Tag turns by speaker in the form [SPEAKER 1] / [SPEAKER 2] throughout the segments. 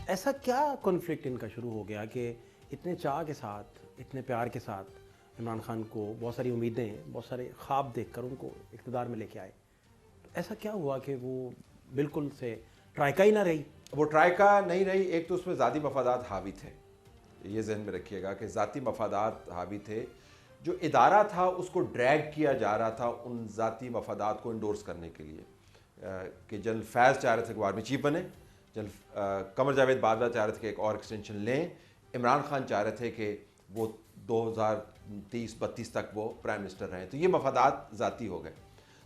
[SPEAKER 1] ऐसा क्या कॉन्फ्लिक्ट इनका शुरू हो गया कि इतने चाह के साथ, इतने प्यार के साथ इमरान खान को बहुत सारी उम्मीदें, बहुत सारे ख्वाब देखकर उनको इक़्तिदार में लेके आए? तो ऐसा क्या हुआ कि वो बिल्कुल से ट्राइका ही ना रही?
[SPEAKER 2] वो ट्राइका नहीं रही। एक तो उसमें ज़ाती मफादात हावी थे, ये जहन में रखिएगा कि ज़ाती मफादात हावी थे। जो इदारा था उसको ड्रैग किया जा रहा था उन ज़ाती मफादात को इंडोर्स करने के लिए कि जनरल फैज़ चाह रहे थे कि वो आर्मी चीफ बने, जनरल कमर जावेद बाजवा चाह रहे थे कि एक और एक्सटेंशन लें, इमरान खान चाह रहे थे कि वो 2030-32 तक वो प्राइम मिनिस्टर रहें। तो ये मफादात ज़ाती हो गए।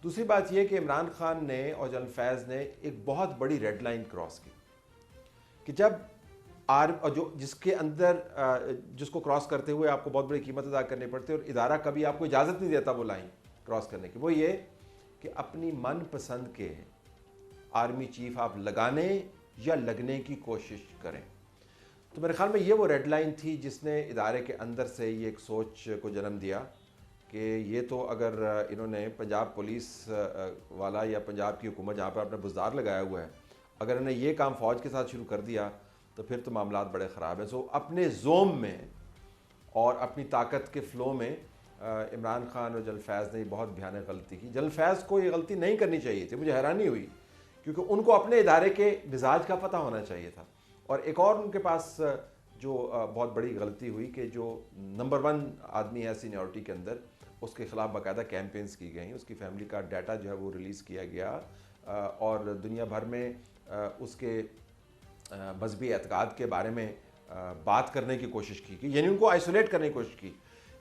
[SPEAKER 2] दूसरी बात यह कि इमरान खान ने और जनरल फैज़ ने एक बहुत बड़ी रेड लाइन क्रॉस की कि जब और जो जिसके अंदर जिसको क्रॉस करते हुए आपको बहुत बड़ी कीमत अदा करनी पड़ती है और इदारा कभी आपको इजाज़त नहीं देता वो लाइन क्रॉस करने की, वो ये कि अपनी मनपसंद के आर्मी चीफ आप लगाने या लगने की कोशिश करें। तो मेरे ख्याल में ये वो रेड लाइन थी जिसने इदारे के अंदर से ये एक सोच को जन्म दिया कि ये तो अगर इन्होंने पंजाब पुलिस वाला या पंजाब की हुकूमत जहाँ पर अपना बुज़दार लगाया हुआ है, अगर इन्होंने ये काम फ़ौज के साथ शुरू कर दिया तो फिर तो मामलात बड़े ख़राब हैं। सो अपने जोम में और अपनी ताकत के फ़्लो में इमरान खान और जनरल फैज़ ने बहुत भयानक गलती की। जनरल फैज़ को ये गलती नहीं करनी चाहिए थी, मुझे हैरानी हुई, क्योंकि उनको अपने इदारे के मिजाज का पता होना चाहिए था। और एक और उनके पास जो बहुत बड़ी गलती हुई कि जो नंबर 1 आदमी है सीनियरिटी के अंदर, उसके ख़िलाफ़ बाकायदा कैंपेन्स की गई, उसकी फैमिली का डाटा जो है वो रिलीज़ किया गया और दुनिया भर में उसके मजहबी एतकाद के बारे में बात करने की कोशिश की गई, यानी उनको आइसोलेट करने की कोशिश की।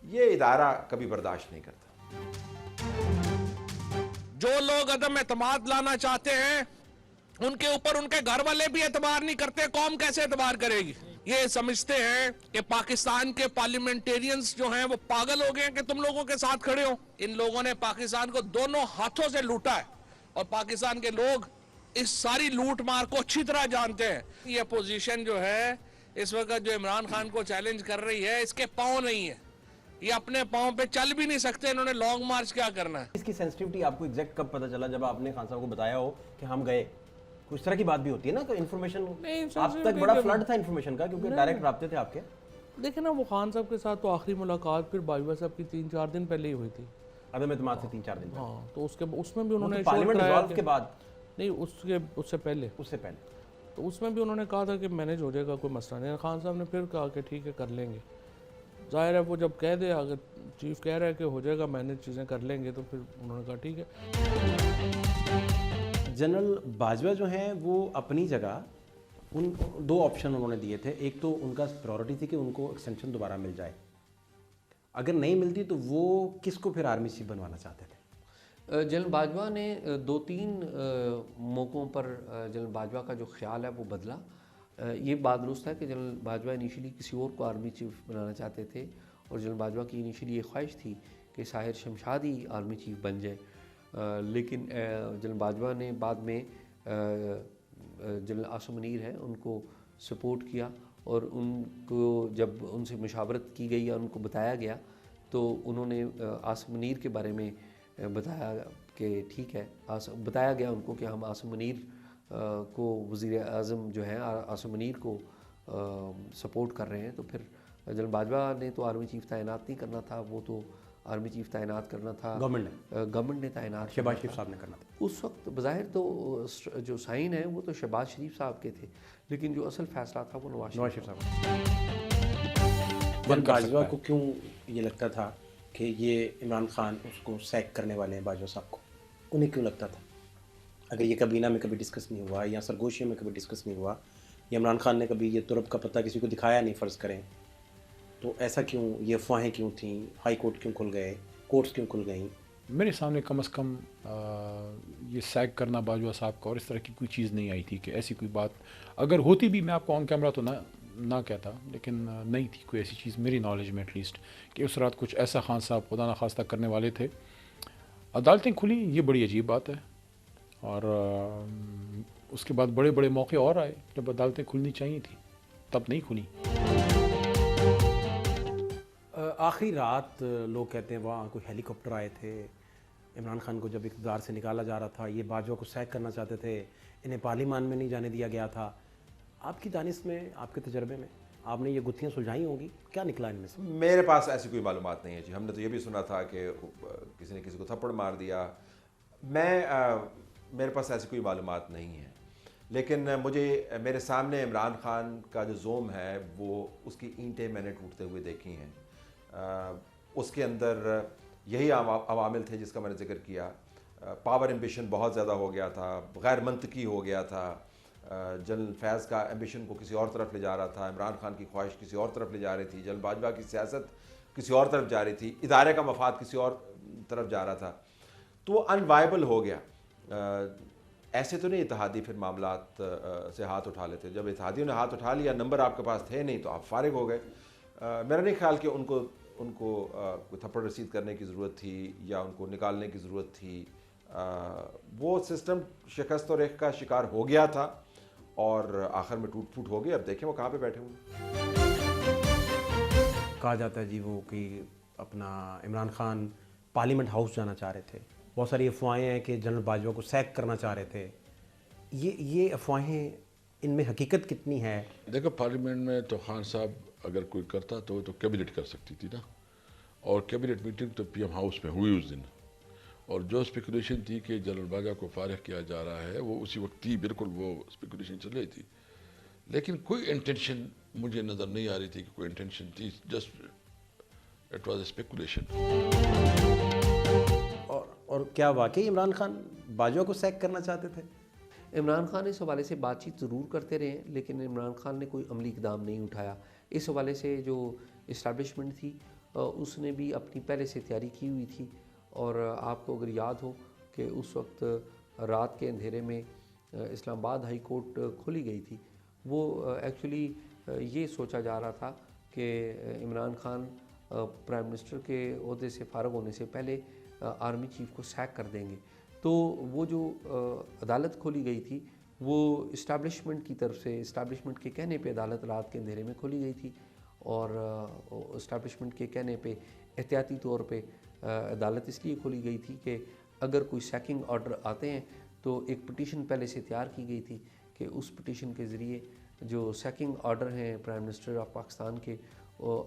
[SPEAKER 2] ये इदारा कभी बर्दाश्त नहीं करता।
[SPEAKER 3] जो लोग अदम एतमाद लाना चाहते हैं उनके ऊपर उनके घर वाले भी एतबार नहीं करते, कौम कैसे एतबार करेगी? ये समझते हैं कि पाकिस्तान के पार्लियामेंटेरियंस जो हैं वो पागल हो गए हैं कि तुम लोगों के साथ खड़े हो। इन लोगों ने पाकिस्तान को दोनों हाथों से लूटा है और पाकिस्तान के लोग इस सारी लूट मार को अच्छी तरह जानते हैं। ये पोजीशन जो है इस वक्त जो इमरान खान को चैलेंज कर रही है, इसके पांव नहीं है, ये अपने पांव पे चल भी नहीं सकते, इन्होंने लॉन्ग मार्च क्या करना है।
[SPEAKER 1] इसकी सेंसिटिविटी आपको एग्जैक्ट कब पता चला? जब आपने खान साहब को बताया हो कि हम गए? कुछ तरह की बात भी होती है ना, तो इन्फॉर्मेशन आप तक बड़ा फ्लड था इन्फॉर्मेशन का, क्योंकि डायरेक्ट राब्ते थे आपके।
[SPEAKER 4] देखिए ना, वो खान साहब के साथ तो आखिरी मुलाकात फिर बाजवा साहब की 3-4 दिन पहले ही हुई थी,
[SPEAKER 1] अदम एतमाद से 3-4 दिन।
[SPEAKER 4] हाँ, तो उसमें भी उन्होंने
[SPEAKER 1] पार्लियामेंट डिसॉल्व के बाद
[SPEAKER 4] नहीं, उससे पहले तो उसमें भी उन्होंने कहा था कि मैनेज हो जाएगा, कोई मसला नहीं। खान साहब ने फिर कहा कि ठीक है कर लेंगे। जाहिर है वो जब कह दे, अगर चीफ कह रहा है कि हो जाएगा मैनेज, चीज़ें कर लेंगे, तो फिर उन्होंने कहा ठीक है।
[SPEAKER 1] जनरल बाजवा जो हैं वो अपनी जगह, उन 2 ऑप्शन उन्होंने दिए थे। एक तो उनका प्रायोरिटी थी कि उनको एक्सटेंशन दोबारा मिल जाए, अगर नहीं मिलती तो वो किसको फिर आर्मी चीफ बनवाना चाहते थे?
[SPEAKER 5] जनरल बाजवा ने 2-3 मौक़ों पर जनरल बाजवा का जो ख्याल है वो बदला। ये बात दुरुस्त है कि जनरल बाजवा इनिशियली किसी और को आर्मी चीफ बनाना चाहते थे और जनरल बाजवा की इनिशियली ये ख्वाहिश थी कि साहिर शमशाद ही आर्मी चीफ बन जाए, लेकिन जनरल बाजवा ने बाद में जनरल आसिम मुनीर हैं उनको सपोर्ट किया और उनको जब उनसे मशावरत की गई या उनको बताया गया तो उन्होंने आसिम मुनीर के बारे में बताया कि ठीक है, बताया गया उनको कि हम आसिम मुनीर को वज़ीर आज़म जो हैं आसिम मुनीर को सपोर्ट कर रहे हैं। तो फिर जनरल बाजवा ने तो आर्मी चीफ तैनात नहीं करना था, वो तो आर्मी चीफ तैनात करना था गवर्नमेंट ने तैनात,
[SPEAKER 1] शहबाज शरीफ साहब ने करना था।
[SPEAKER 5] उस वक्त बज़ाहिर तो जो साइन है वो तो शहबाज शरीफ साहब के थे, लेकिन जो असल फैसला था वो नवाज शरीफ साहब।
[SPEAKER 1] बाजवा को क्यों ये लगता था कि ये इमरान खान उसको सैक करने वाले हैं बाजवा साहब को? उन्हें क्यों लगता था? अगर ये काबीना में कभी डिस्कस नहीं हुआ या सरगोशी में कभी डिस्कस नहीं हुआ या इमरान खान ने कभी ये तुरब का पता किसी को दिखाया नहीं फ़र्ज़ करें, तो ऐसा क्यों, ये अफवाहें क्यों थी? हाई कोर्ट क्यों खुल गए, कोर्ट्स क्यों खुल गई?
[SPEAKER 6] मेरे सामने कम से कम ये सैक करना बाजवा साहब का और इस तरह की कोई चीज़ नहीं आई थी कि ऐसी कोई बात अगर होती भी, मैं आपको ऑन कैमरा तो ना कहता, लेकिन नहीं थी कोई ऐसी चीज़ मेरी नॉलेज में एटलीस्ट कि उस रात कुछ ऐसा खान साहब खुदा ना खास्ता करने वाले थे। अदालतें खुली, ये बड़ी अजीब बात है, और उसके बाद बड़े बड़े मौके और आए जब अदालतें खुलनी चाहिए थी, तब नहीं खुली।
[SPEAKER 1] आखिरी रात लोग कहते हैं वहाँ कोई हेलीकॉप्टर आए थे, इमरान खान को जब इक़्तिदार से निकाला जा रहा था, ये बाजवा को सैक करना चाहते थे, इन्हें पार्लियामान में नहीं जाने दिया गया था। आपकी दानिश में, आपके तजर्बे में आपने ये गुत्थियाँ सुलझाई होंगी, क्या निकला इनमें से?
[SPEAKER 2] मेरे पास ऐसी कोई मालूमात नहीं है जी। हमने तो ये भी सुना था कि किसी ने किसी को थप्पड़ मार दिया। मेरे पास ऐसी कोई मालूमात नहीं है, लेकिन मेरे सामने इमरान खान का जो जोम है वो उसकी ईंटें मैंने टूटते हुए देखी हैं। उसके अंदर यही अवामिल थे जिसका मैंने जिक्र किया। पावर एम्बिशन बहुत ज़्यादा हो गया था, गैर मंतकी हो गया था। जनरल फैज़ का एम्बिशन को किसी और तरफ ले जा रहा था, इमरान खान की ख्वाहिश किसी और तरफ ले जा रही थी, जनरल बाजवा की सियासत किसी और तरफ जा रही थी, इदारे का मफाद किसी और तरफ जा रहा था, तो वो अनवायबल हो गया। ऐसे तो नहीं इत्तेहादी फिर मामलात से हाथ उठा लेते। जब इत्तेहादियों ने हाथ उठा लिया, नंबर आपके पास थे नहीं तो आप फारिग हो गए। मेरा नहीं ख्याल कि उनको कोई थप्पड़ रसीद करने की ज़रूरत थी या उनको निकालने की ज़रूरत थी। वो सिस्टम शिकस्त और एक का शिकार हो गया था और आखिर में टूट फूट हो गई। अब देखें वो कहाँ पे बैठे हुए।
[SPEAKER 1] कहा जाता है जी वो कि अपना इमरान खान पार्लियामेंट हाउस जाना चाह रहे थे। बहुत सारी अफवाहें हैं कि जनरल बाजवा को सैक करना चाह रहे थे। ये अफवाहें, इनमें हकीकत कितनी है?
[SPEAKER 7] देखो, पार्लियामेंट में तो खान साहब अगर कोई करता तो कैबिनेट कर सकती थी ना, और कैबिनेट मीटिंग तो पीएम हाउस में हुई उस दिन, और जो स्पेकुलेशन थी कि जनरल बाजवा को फारिग किया जा रहा है वो उसी वक्त थी, बिल्कुल वो स्पेकुलेशन चल रही थी। लेकिन कोई इंटेंशन मुझे नज़र नहीं आ रही थी कि कोई इंटेंशन थी, just it was a speculation.
[SPEAKER 1] और क्या वाकई इमरान खान बाजवा को सैक करना चाहते थे?
[SPEAKER 5] इमरान खान इस हवाले से बातचीत ज़रूर करते रहे, लेकिन इमरान खान ने कोई अमली इक़दाम नहीं उठाया। इस हवाले से जो इस्टेब्लिशमेंट थी उसने भी अपनी पहले से तैयारी की हुई थी। और आपको अगर याद हो कि उस वक्त रात के अंधेरे में इस्लामाबाद हाई कोर्ट खोली गई थी, वो एक्चुअली ये सोचा जा रहा था कि इमरान खान प्राइम मिनिस्टर के ओहदे से फ़ारग होने से पहले आर्मी चीफ को सैक कर देंगे। तो वो जो अदालत खोली गई थी वो इस्टेब्लिशमेंट की तरफ से, इस्टेब्लिशमेंट के कहने पे अदालत रात के अंधेरे में खोली गई थी, और इस्टेब्लिशमेंट के कहने पे एहतियाती तौर पे अदालत इसलिए खोली गई थी कि अगर कोई सैकिंग ऑर्डर आते हैं तो एक पिटीशन पहले से तैयार की गई थी कि उस पिटीशन के ज़रिए जो सैकिंग ऑर्डर हैं प्राइम मिनिस्टर ऑफ पाकिस्तान के,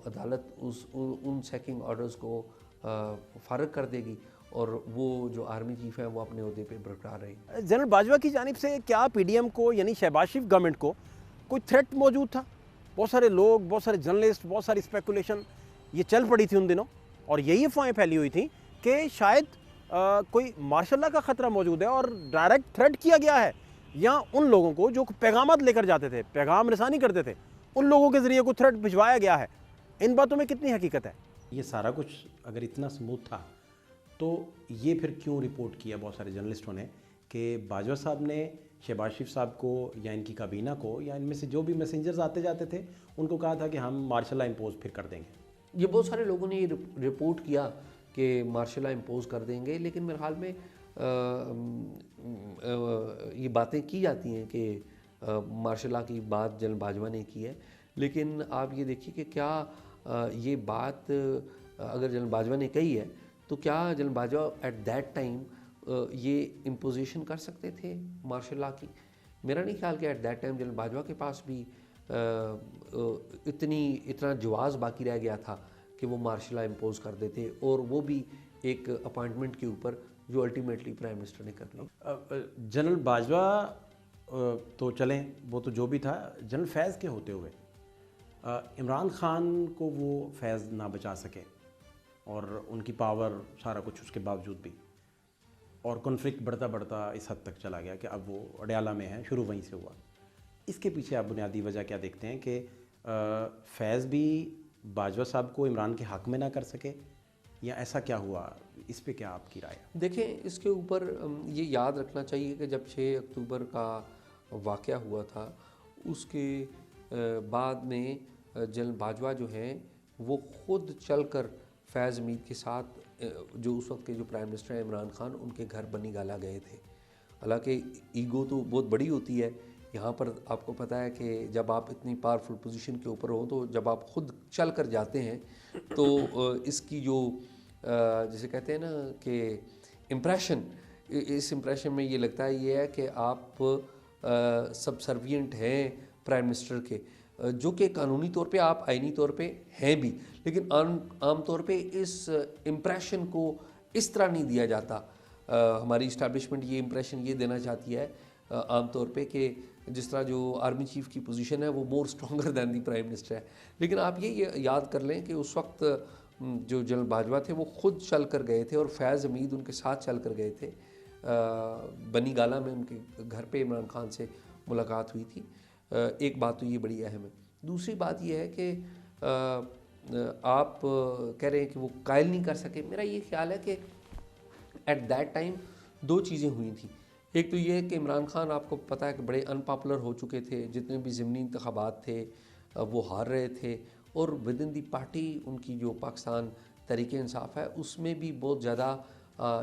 [SPEAKER 5] अदालत उन सैकिंग ऑर्डर्स को फारग कर देगी और वो जो आर्मी चीफ है वो अपने ओहदे पे बरकरार रहेगी।
[SPEAKER 1] जनरल बाजवा की जानिब से क्या पीडीएम को, यानी शहबाज शरीफ गवर्नमेंट को, कोई थ्रेट मौजूद था? बहुत सारे लोग, बहुत सारे जर्नलिस्ट, बहुत सारी स्पेकुलेशन ये चल पड़ी थी उन दिनों, और यही अफवाहें फैली हुई थी कि शायद कोई मार्शल लॉ का ख़तरा मौजूद है और डायरेक्ट थ्रेट किया गया है, या उन लोगों को जो पैगाम लेकर जाते थे, पैगाम रसानी करते थे, उन लोगों के ज़रिए कोई थ्रेट भिजवाया गया है। इन बातों में कितनी हकीकत है? ये सारा कुछ अगर इतना स्मूथ था तो ये फिर क्यों रिपोर्ट किया बहुत सारे जर्नलिस्टों ने कि बाजवा साहब ने शहबाज शरीफ साहब को या इनकी काबीना को या इनमें से जो भी मैसेंजर्स आते जाते थे उनको कहा था कि हम मार्शल लॉ इम्पोज फिर कर देंगे?
[SPEAKER 5] ये बहुत सारे लोगों ने ये रिपोर्ट किया कि मार्शल लॉ इम्पोज कर देंगे, लेकिन मेरे ख्याल में ये बातें की जाती हैं कि मार्शल लॉ की बात जनरल बाजवा ने की है, लेकिन आप ये देखिए कि क्या ये बात अगर जनरल बाजवा ने कही है तो क्या general Bajwa at that time ये इम्पोजिशन कर सकते थे मार्शल लॉ की? मेरा नहीं ख्याल कि at that time general Bajwa के पास भी इतना जवाज़ बाकी रह गया था कि वो मार्शल लॉ इम्पोज कर देते, और वो भी एक अपॉइंटमेंट के ऊपर जो अल्टीमेटली प्राइम मिनिस्टर ने कर ली।
[SPEAKER 1] जनरल बाजवा तो चलें, वो तो जो भी था, जनरल फैज़ के होते हुए इमरान खान को वो फैज़ ना बचा सके, और उनकी पावर सारा कुछ उसके बावजूद भी, और कॉन्फ्लिक्ट बढ़ता बढ़ता इस हद तक चला गया कि अब वो अडयाला में है, शुरू वहीं से हुआ। इसके पीछे आप बुनियादी वजह क्या देखते हैं कि फैज़ भी बाजवा साहब को इमरान के हक़ में ना कर सके, या ऐसा क्या हुआ? इस पे क्या आपकी राय है?
[SPEAKER 5] देखें, इसके ऊपर ये याद रखना चाहिए कि जब 6 अक्टूबर का वाक़या हुआ था उसके बाद में जनरल बाजवा जो हैं वो ख़ुद चलकर फैज़ मीर के साथ जो उस वक्त के जो प्राइम मिनिस्टर हैं इमरान खान, उनके घर बनी गाला गए थे। हालांकि ईगो तो बहुत बड़ी होती है यहाँ पर, आपको पता है कि जब आप इतनी पावरफुल पोजीशन के ऊपर हो तो जब आप ख़ुद चल कर जाते हैं तो इसकी जो जिसे कहते हैं ना कि इम्प्रेशन, इस इम्प्रेशन में ये लगता है ये है कि आप सबसर्विएंट हैं प्राइम मिनिस्टर के, जो कि कानूनी तौर पे आप आईनी तौर पे हैं भी, लेकिन आम तौर पे इस इम्प्रेशन को इस तरह नहीं दिया जाता। हमारी इस्टेब्लिशमेंट ये इम्प्रेशन ये देना चाहती है आम तौर पे कि जिस तरह जो आर्मी चीफ़ की पोजीशन है वो more stronger than the prime minister है। लेकिन आप ये याद कर लें कि उस वक्त जो जनरल बाजवा थे वो ख़ुद चल कर गए थे और फैज़ हमीद उनके साथ चल कर गए थे। बनी गाला में उनके घर पे इमरान खान से मुलाकात हुई थी। एक बात तो ये बड़ी अहम है। दूसरी बात ये है कि आप कह रहे हैं कि वो कायल नहीं कर सके। मेरा ये ख्याल है कि एट दैट टाइम दो चीज़ें हुई थी। एक तो ये है कि इमरान खान, आपको पता है कि बड़े अनपॉपुलर हो चुके थे, जितने भी ज़िमनी इंतखाबात थे वो हार रहे थे, और विद इन दी पार्टी उनकी जो पाकिस्तान तहरीक इंसाफ है उसमें भी बहुत ज़्यादा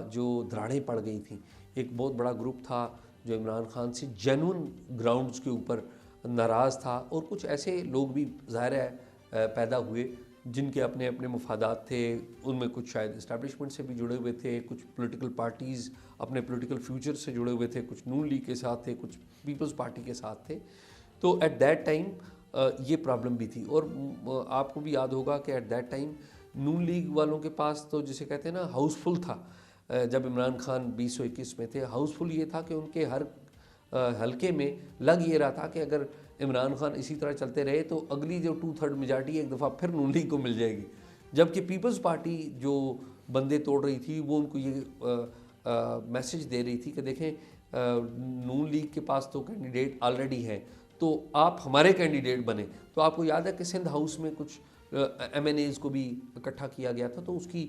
[SPEAKER 5] जो दराड़ें पड़ गई थी। एक बहुत बड़ा ग्रुप था जो इमरान खान से जेन्युइन ग्राउंड्स के ऊपर नाराज़ था, और कुछ ऐसे लोग भी ज़ाहिर है पैदा हुए जिनके अपने अपने मफादात थे। उनमें कुछ शायद इस्टेब्लिशमेंट से भी जुड़े हुए थे, कुछ पॉलिटिकल पार्टीज़ अपने पॉलिटिकल फ्यूचर से जुड़े हुए थे, कुछ नून लीग के साथ थे, कुछ पीपल्स पार्टी के साथ थे। तो एट दैट टाइम ये प्रॉब्लम भी थी। और आपको भी याद होगा कि at that time Noon league वालों के पास तो जिसे कहते हैं ना हाउसफुल था। जब इमरान खान 2021 में थे, हाउसफुल ये था कि उनके हर हलके में लग ये रहा था कि अगर इमरान खान इसी तरह चलते रहे तो अगली जो 2/3 मेजॉरिटी एक दफ़ा फिर नून लीग को मिल जाएगी। जबकि पीपल्स पार्टी जो बंदे तोड़ रही थी वो उनको ये मैसेज दे रही थी कि देखें नून लीग के पास तो कैंडिडेट ऑलरेडी हैं, तो आप हमारे कैंडिडेट बने। तो आपको याद है कि सिंध हाउस में कुछ MNAs को भी इकट्ठा किया गया था, तो उसकी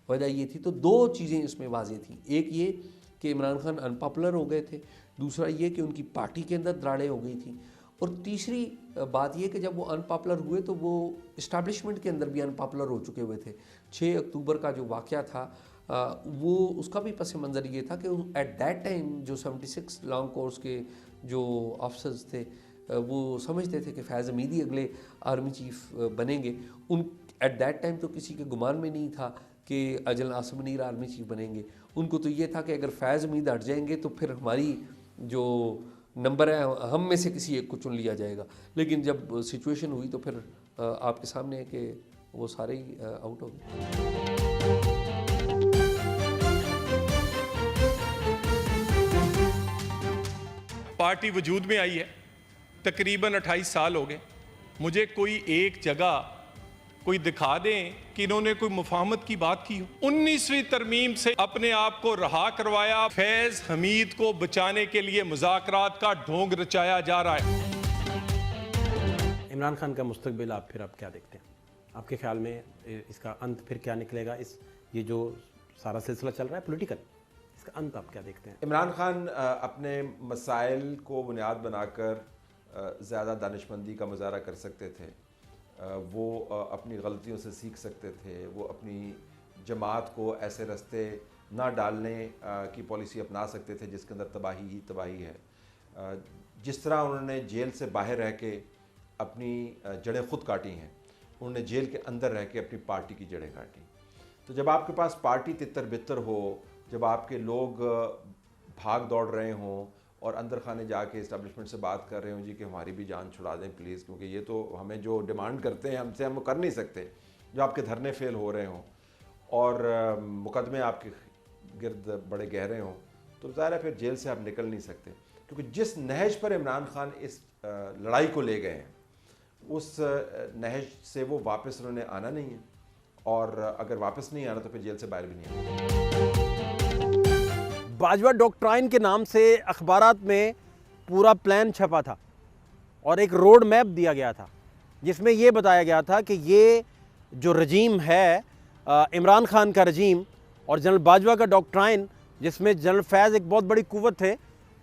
[SPEAKER 5] वजह ये थी। तो दो चीज़ें इसमें वाज़ेह थी। एक ये कि इमरान खान अनपॉपुलर हो गए थे, दूसरा ये कि उनकी पार्टी के अंदर दराड़ें हो गई थी, और तीसरी बात ये कि जब वो अनपॉपुलर हुए तो वो इस्टेब्लिशमेंट के अंदर भी अनपॉपुलर हो चुके हुए थे। 6 अक्टूबर का जो वाक़या था वो उसका भी पस मंज़र ये था कि एट दैट टाइम जो 76 लॉन्ग कोर्स के जो ऑफिसर्स थे वो समझते थे कि फैज़ हमीद ही अगले आर्मी चीफ़ बनेंगे। उन एट दैट टाइम तो किसी के गुमान में नहीं था कि general Asim Munir army chief बनेंगे। उनको तो ये था कि अगर फैज़ हमीद हट जाएंगे तो फिर हमारी जो नंबर है हम में से किसी एक को चुन लिया जाएगा। लेकिन जब सिचुएशन हुई तो फिर आपके सामने है कि वो सारे ही आउट हो गए।
[SPEAKER 8] पार्टी वजूद में आई है, तकरीबन 28 साल हो गए। मुझे कोई एक जगह कोई दिखा दें कि इन्होंने कोई मुफाहमत की बात की हो। 19वीं तरमीम से अपने आप को रहा करवाया। फैज़ हमीद को बचाने के लिए मुज़ाकरात का ढोंग रचाया जा रहा है।
[SPEAKER 1] इमरान खान का मुस्तकबिल आप क्या देखते हैं? आपके ख्याल में इसका अंत फिर क्या निकलेगा? ये जो सारा सिलसिला चल रहा है पॉलिटिकल, इसका अंत आप क्या देखते हैं?
[SPEAKER 2] इमरान खान अपने मसाइल को बुनियाद बनाकर ज़्यादा दानिशमंदी का मुजाहरा कर सकते थे। वो अपनी गलतियों से सीख सकते थे। वो अपनी जमात को ऐसे रास्ते ना डालने की पॉलिसी अपना सकते थे जिसके अंदर तबाही ही तबाही है। जिस तरह उन्होंने जेल से बाहर रह के अपनी जड़ें खुद काटी हैं, उन्होंने जेल के अंदर रह के अपनी पार्टी की जड़ें काटी। तो जब आपके पास पार्टी तितर बितर हो, जब आपके लोग भाग दौड़ रहे हों और अंदर खाने जाके इस्टेब्लिशमेंट से बात कर रहे हो जी कि हमारी भी जान छुड़ा दें प्लीज़, क्योंकि ये तो हमें जो डिमांड करते हैं हमसे हम कर नहीं सकते, जो आपके धरने फेल हो रहे हों और मुकदमे आपके गिर्द बड़े गहरे हों, तो ज़ाहिर है फिर जेल से आप निकल नहीं सकते। क्योंकि जिस नहज पर इमरान खान इस लड़ाई को ले गए हैं उस नहज से वो वापस उन्होंने आना नहीं है, और अगर वापस नहीं आना तो फिर जेल से बाहर भी नहीं आना।
[SPEAKER 1] बाजवा डॉक्ट्राइन के नाम से अखबारात में पूरा प्लान छपा था और एक रोड मैप दिया गया था जिसमें ये बताया गया था कि ये जो रजीम है इमरान खान का रजीम और जनरल बाजवा का डॉक्ट्राइन, जिसमें जनरल फैज़ एक बहुत बड़ी कुव्वत थे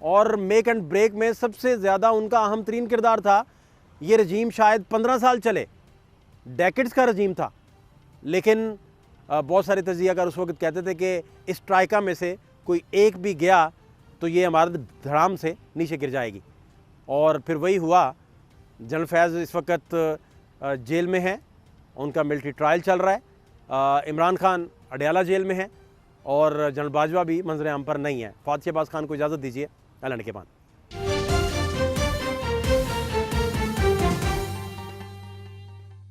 [SPEAKER 1] और मेक एंड ब्रेक में सबसे ज़्यादा उनका अहम तरीन किरदार था। ये रजीम शायद 15 साल चले, डेकेड्स का रजीम था। लेकिन बहुत सारे तजियाकार उस वक्त कहते थे कि इस ट्राइका में से कोई एक भी गया तो ये इमारत धड़ाम से नीचे गिर जाएगी। और फिर वही हुआ। जनरल फैज़ इस वक्त जेल में है, उनका मिलिट्री ट्रायल चल रहा है। इमरान खान अडयाला जेल में है और जनरल बाजवा भी मंजर आम पर नहीं है। फ़ात शहबाज खान को इजाज़त दीजिए। ऐलान के बाद।